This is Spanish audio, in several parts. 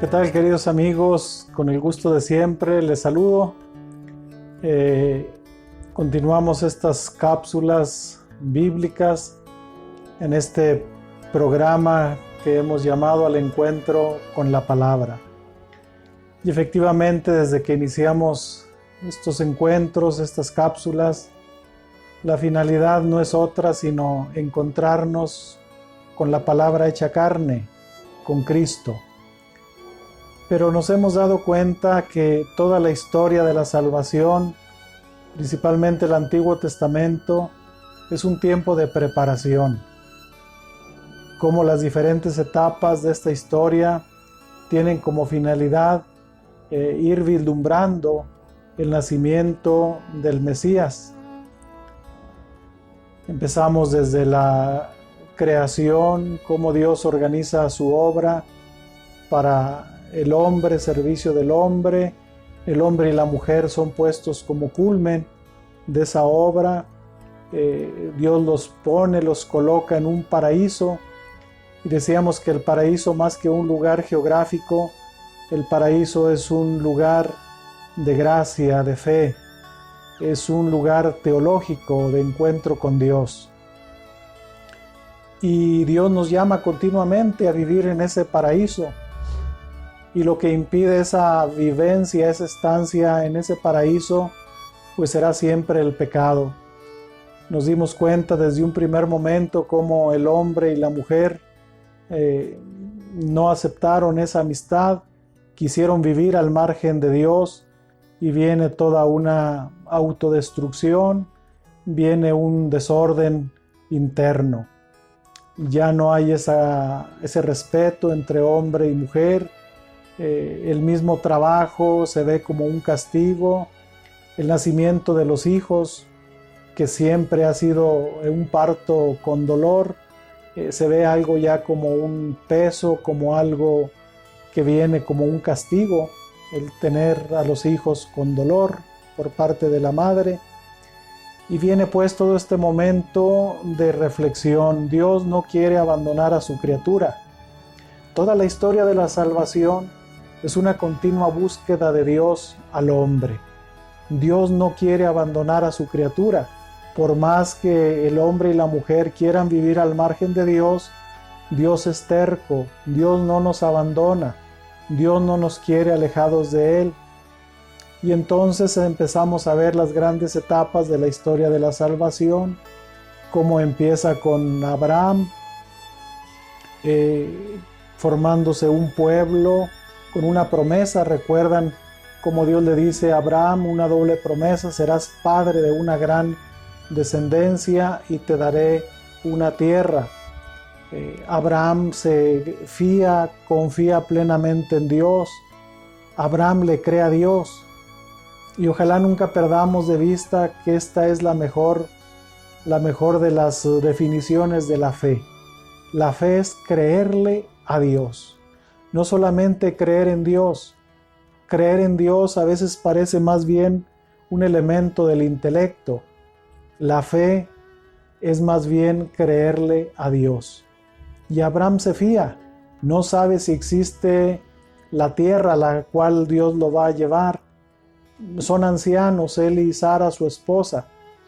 ¿Qué tal, queridos amigos? Con el gusto de siempre les saludo. Continuamos estas cápsulas bíblicas en este programa que hemos llamado Al Encuentro con la Palabra. Y efectivamente, desde que iniciamos estos encuentros, estas cápsulas, la finalidad no es otra sino encontrarnos con la palabra hecha carne, con Cristo. Pero nos hemos dado cuenta que toda la historia de la salvación, principalmente el Antiguo Testamento, es un tiempo de preparación. Como las diferentes etapas de esta historia tienen como finalidad ir vislumbrando el nacimiento del Mesías. Empezamos desde la creación, cómo Dios organiza su obra para el hombre, servicio del hombre. El hombre y la mujer son puestos como culmen de esa obra. Dios los pone, los coloca en un paraíso. Y decíamos que el paraíso, más que un lugar geográfico, el paraíso es un lugar de gracia, de fe. Es un lugar teológico de encuentro con Dios. Y Dios nos llama continuamente a vivir en ese paraíso. Y lo que impide esa vivencia, esa estancia en ese paraíso, pues será siempre el pecado. Nos dimos cuenta desde un primer momento cómo el hombre y la mujer no aceptaron esa amistad, quisieron vivir al margen de Dios, y viene toda una autodestrucción, viene un desorden interno. Ya no hay ese respeto entre hombre y mujer. El mismo trabajo se ve como un castigo. El nacimiento de los hijos, que siempre ha sido un parto con dolor, se ve algo ya como un peso, como algo que viene como un castigo, el tener a los hijos con dolor por parte de la madre. Y viene pues todo este momento de reflexión. Dios no quiere abandonar a su criatura. Toda la historia de la salvación es una continua búsqueda de Dios al hombre. Dios no quiere abandonar a su criatura. Por más que el hombre y la mujer quieran vivir al margen de Dios, Dios es terco, Dios no nos abandona, Dios no nos quiere alejados de Él. Y entonces empezamos a ver las grandes etapas de la historia de la salvación, cómo empieza con Abraham, formándose un pueblo con una promesa. Recuerdan cómo Dios le dice a Abraham una doble promesa: serás padre de una gran descendencia y te daré una tierra. Abraham se confía plenamente en Dios. Abraham le cree a Dios. Y ojalá nunca perdamos de vista que esta es la mejor de las definiciones de la fe. La fe es creerle a Dios. No solamente creer en Dios. Creer en Dios a veces parece más bien un elemento del intelecto. La fe es más bien creerle a Dios. Y Abraham se fía. No sabe si existe la tierra a la cual Dios lo va a llevar. Son ancianos, él y Sara, su esposa.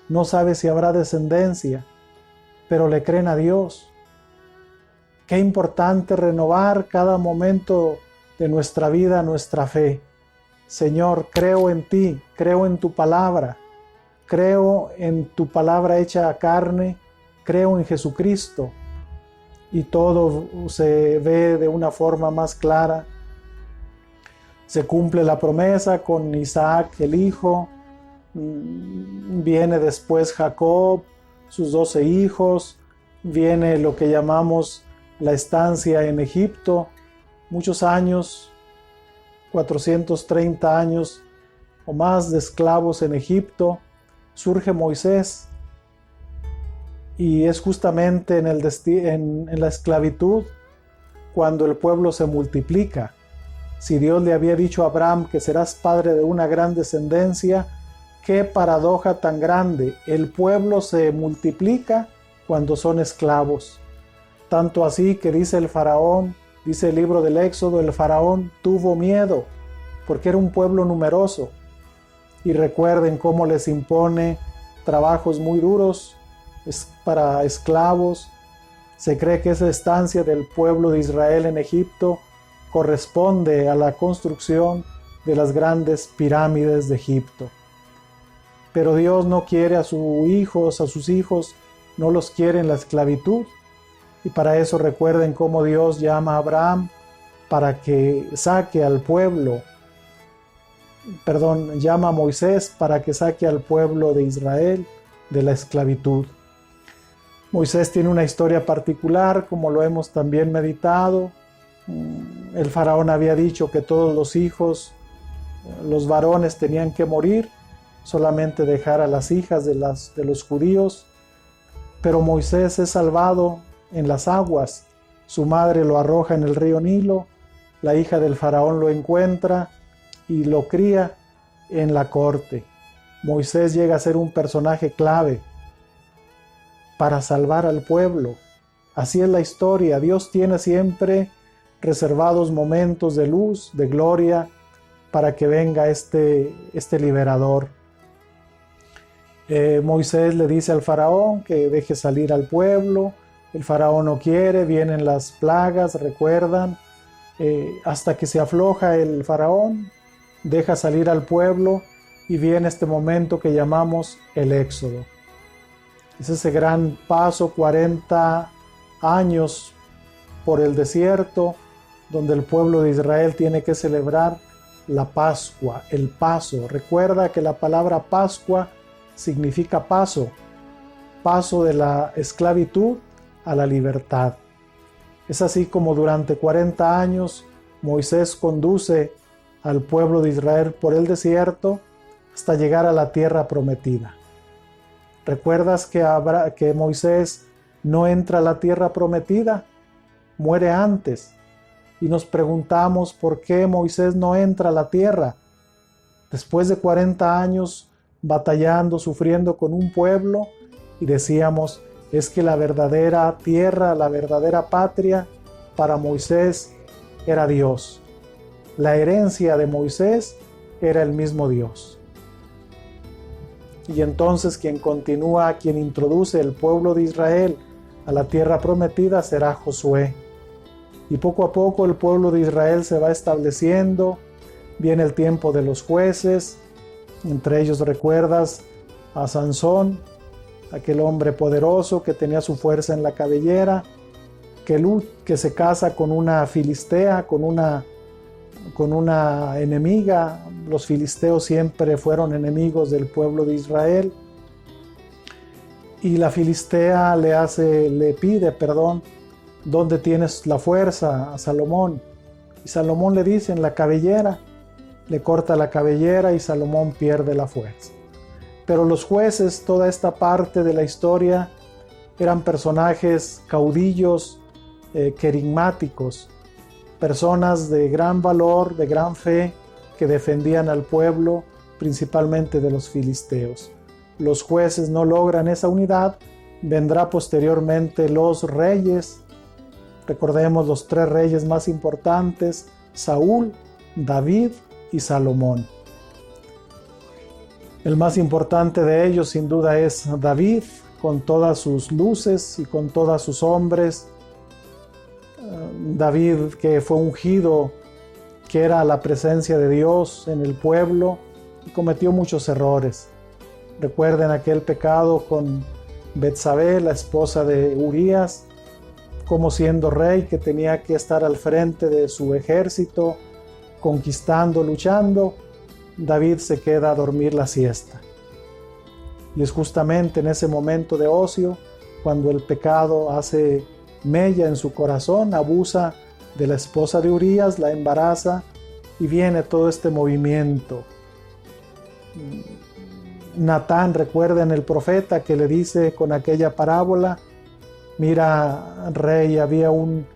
No sabe si habrá descendencia, pero le creen a Dios. Qué importante renovar cada momento de nuestra vida nuestra fe. Señor, creo en ti, creo en tu palabra, creo en tu palabra hecha carne, creo en Jesucristo. Y todo se ve de una forma más clara. Se cumple la promesa con Isaac, el hijo. Viene después Jacob, sus 12 hijos. Viene lo que llamamos la estancia en Egipto. Muchos años, 430 años o más de esclavos en Egipto. Surge Moisés. Y es justamente en la esclavitud cuando el pueblo se multiplica. Si Dios le había dicho a Abraham que serás padre de una gran descendencia, qué paradoja tan grande. El pueblo se multiplica cuando son esclavos. Tanto así que dice el faraón Dice el libro del Éxodo, el faraón tuvo miedo porque era un pueblo numeroso. Y recuerden cómo les impone trabajos muy duros para esclavos. Se cree que esa estancia del pueblo de Israel en Egipto corresponde a la construcción de las grandes pirámides de Egipto. Pero Dios no quiere a sus hijos, no los quiere en la esclavitud. Y para eso recuerden cómo Dios llama a Abraham para que saque al pueblo, llama a Moisés para que saque al pueblo de Israel de la esclavitud. Moisés tiene una historia particular, como lo hemos también meditado. El faraón había dicho que todos los hijos, los varones, tenían que morir, solamente dejar a las hijas de los judíos. Pero Moisés es salvado en las aguas. Su madre lo arroja en el río Nilo, la hija del faraón lo encuentra y lo cría en la corte. Moisés llega a ser un personaje clave para salvar al pueblo. Así es la historia. Dios tiene siempre reservados momentos de luz, de gloria, para que venga este liberador. Moisés le dice al faraón que deje salir al pueblo. El faraón no quiere, vienen las plagas, recuerdan, hasta que se afloja el faraón, deja salir al pueblo y viene este momento que llamamos el Éxodo. Es ese gran paso, 40 años por el desierto, donde el pueblo de Israel tiene que celebrar la Pascua, el paso. Recuerda que la palabra Pascua significa paso, paso de la esclavitud a la libertad. Es así como durante 40 años Moisés conduce al pueblo de Israel por el desierto hasta llegar a la tierra prometida. ¿Recuerdas que Moisés no entra a la tierra prometida? Muere antes. Y nos preguntamos por qué Moisés no entra a la tierra. Después de 40 años batallando, sufriendo con un pueblo, y decíamos, es que la verdadera tierra, la verdadera patria para Moisés era Dios. La herencia de Moisés era el mismo Dios. Y entonces quien introduce el pueblo de Israel a la tierra prometida será Josué. Y poco a poco el pueblo de Israel se va estableciendo. Viene el tiempo de los jueces. Entre ellos recuerdas a Sansón, aquel hombre poderoso que tenía su fuerza en la cabellera, que se casa con una filistea, con una enemiga. Los filisteos siempre fueron enemigos del pueblo de Israel. Y la filistea le pide, ¿dónde tienes la fuerza? A Salomón. Y Salomón le dice, en la cabellera. Le corta la cabellera y Salomón pierde la fuerza. Pero los jueces, toda esta parte de la historia, eran personajes caudillos, querigmáticos, personas de gran valor, de gran fe, que defendían al pueblo, principalmente de los filisteos. Los jueces no logran esa unidad. Vendrá posteriormente los reyes. Recordemos los 3 reyes más importantes: Saúl, David y Salomón. El más importante de ellos sin duda es David, con todas sus luces y con todos sus hombres. David, que fue ungido, que era la presencia de Dios en el pueblo, y cometió muchos errores. Recuerden aquel pecado con Betsabé, la esposa de Urías, como siendo rey que tenía que estar al frente de su ejército, conquistando, luchando, David se queda a dormir la siesta. Y es justamente en ese momento de ocio cuando el pecado hace mella en su corazón, abusa de la esposa de Urías, la embaraza y viene todo este movimiento. Natán, recuerden el profeta que le dice con aquella parábola, mira, rey, había un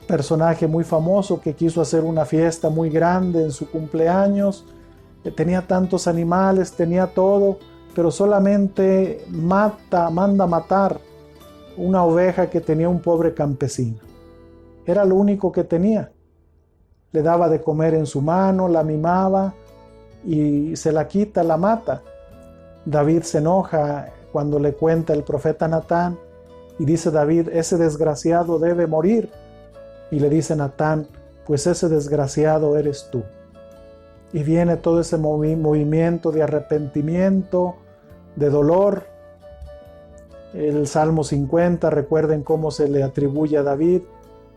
personaje muy famoso que quiso hacer una fiesta muy grande en su cumpleaños, tenía tantos animales, tenía todo, pero solamente manda matar una oveja que tenía un pobre campesino. Era lo único que tenía. Le daba de comer en su mano, la mimaba y se la quita, la mata. David se enoja cuando le cuenta el profeta Natán y dice David, ese desgraciado debe morir. Y le dice Natán, pues ese desgraciado eres tú. Y viene todo ese movimiento de arrepentimiento, de dolor. El Salmo 50, recuerden cómo se le atribuye a David,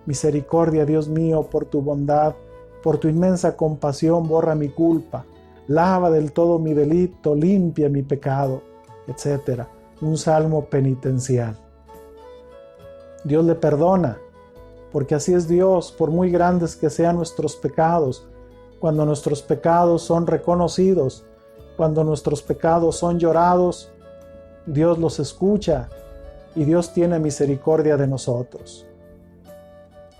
misericordia, Dios mío, por tu bondad, por tu inmensa compasión, borra mi culpa, lava del todo mi delito, limpia mi pecado, etc. Un salmo penitencial. Dios le perdona, porque así es Dios, por muy grandes que sean nuestros pecados, cuando nuestros pecados son reconocidos, cuando nuestros pecados son llorados, Dios los escucha y Dios tiene misericordia de nosotros.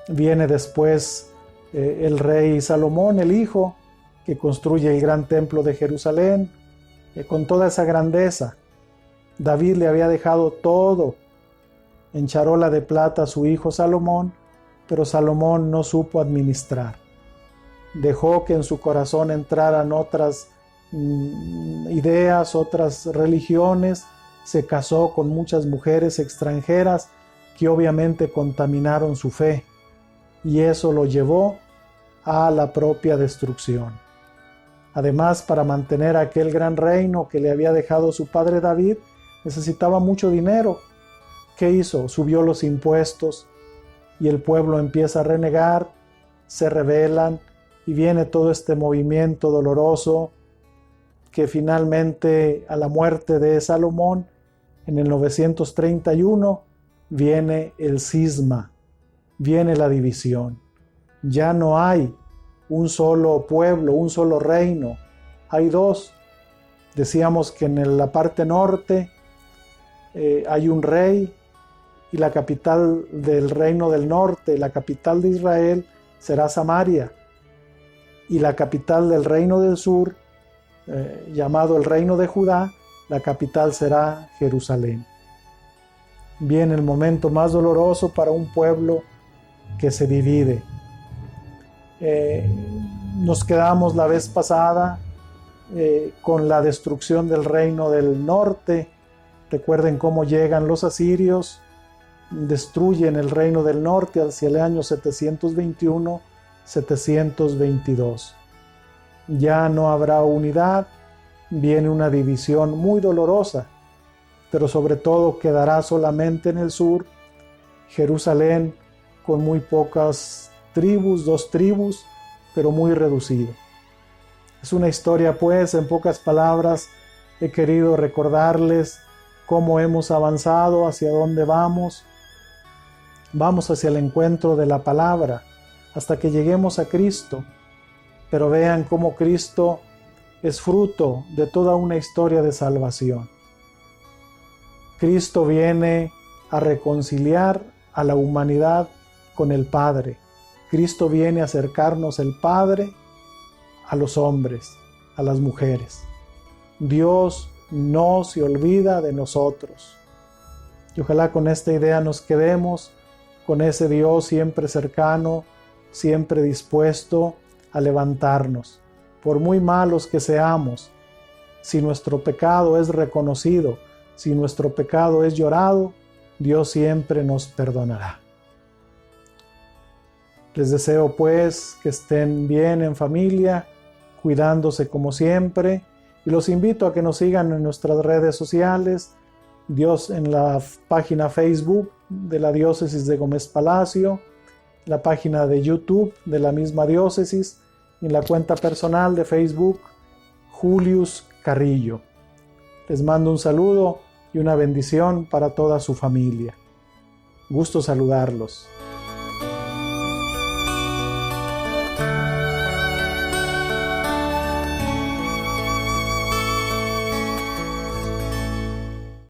Viene después el rey Salomón, el hijo, que construye el gran templo de Jerusalén, con toda esa grandeza. David le había dejado todo en charola de plata a su hijo Salomón, pero Salomón no supo administrar. Dejó que en su corazón entraran otras ideas, otras religiones, se casó con muchas mujeres extranjeras que obviamente contaminaron su fe, y eso lo llevó a la propia destrucción. Además, para mantener aquel gran reino que le había dejado su padre David, necesitaba mucho dinero. ¿Qué hizo? Subió los impuestos y el pueblo empieza a renegar, se rebelan y viene todo este movimiento doloroso que finalmente a la muerte de Salomón en el 931 viene el cisma, viene la división. Ya no hay un solo pueblo, un solo reino, hay dos. Decíamos que en la parte norte hay un rey y la capital del reino del norte, la capital de Israel, será Samaria. Y la capital del reino del sur, llamado el reino de Judá, la capital será Jerusalén. Viene el momento más doloroso para un pueblo que se divide. Nos quedamos la vez pasada con la destrucción del reino del norte. Recuerden cómo llegan los asirios, destruyen el reino del norte hacia el año 721-722. Ya no habrá unidad, viene una división muy dolorosa, pero sobre todo quedará solamente en el sur Jerusalén con muy pocas tribus, 2 tribus, pero muy reducido. Es una historia, pues, en pocas palabras, he querido recordarles cómo hemos avanzado, hacia dónde vamos. Vamos hacia el encuentro de la palabra, hasta que lleguemos a Cristo. Pero vean cómo Cristo es fruto de toda una historia de salvación. Cristo viene a reconciliar a la humanidad con el Padre. Cristo viene a acercarnos el Padre a los hombres, a las mujeres. Dios no se olvida de nosotros. Y ojalá con esta idea nos quedemos, con ese Dios siempre cercano, siempre dispuesto a levantarnos. Por muy malos que seamos, si nuestro pecado es reconocido, si nuestro pecado es llorado, Dios siempre nos perdonará. Les deseo pues que estén bien en familia, cuidándose como siempre, y los invito a que nos sigan en nuestras redes sociales, en la página Facebook de la Diócesis de Gómez Palacio, la página de YouTube de la misma diócesis, y en la cuenta personal de Facebook, Julius Carrillo. Les mando un saludo y una bendición para toda su familia. Gusto saludarlos.